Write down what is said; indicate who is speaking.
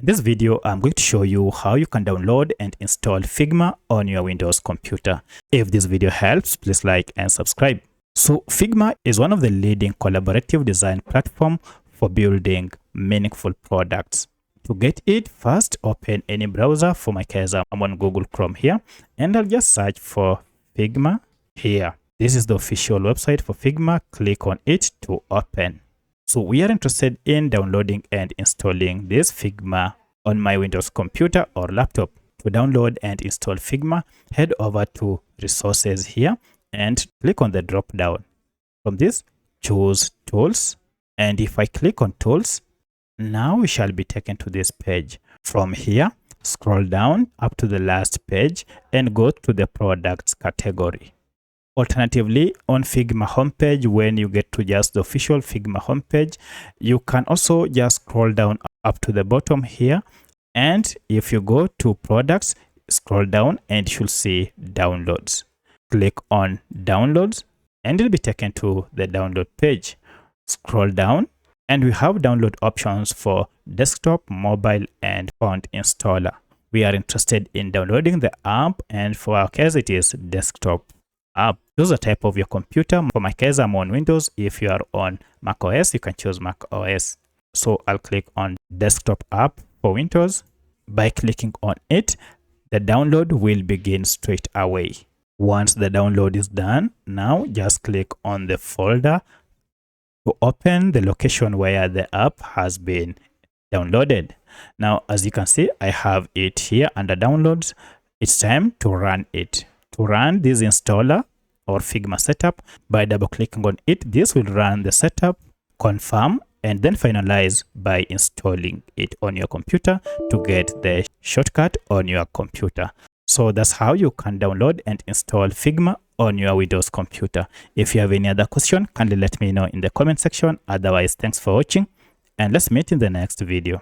Speaker 1: In this video, I'm going to show you how you can download and install Figma on your Windows computer. If this video helps, please like and subscribe. So Figma is one of the leading collaborative design platforms for building meaningful products. To get it, first open any browser. For my case, I'm on Google Chrome here, and I'll just search for Figma here. This is the official website for Figma. Click on it to open. So we are interested in downloading and installing this Figma on my Windows computer or laptop. To download and install Figma, head over to Resources here and click on the drop down. From this, choose Tools, and if I click on Tools, now we shall be taken to this page. From here, scroll down up to the last page and go to the Products category. Alternatively, on Figma homepage, when you get to just the official Figma homepage, you can also just scroll down up to the bottom here. And if you go to Products, scroll down and you should see Downloads. Click on Downloads and you'll be taken to the download page. Scroll down and we have download options for desktop, mobile, and font installer. We are interested in downloading the app, and for our case, it is desktop app. Choose the type of your computer. For my case, I'm on Windows. If you are on Mac OS, you can choose Mac OS. So I'll click on desktop app for Windows. By clicking on it, the download will begin straight away. Once the download is done, now just click on the folder to open the location where the app has been downloaded. Now, as you can see, I have it here under downloads. It's time to run it. To run this installer or Figma setup, by double clicking on it, this will run the setup, confirm, and then finalize by installing it on your computer to get the shortcut on your computer. So that's how you can download and install Figma on your Windows computer. If you have any other question, kindly let me know in the comment section. Otherwise, thanks for watching, and let's meet in the next video.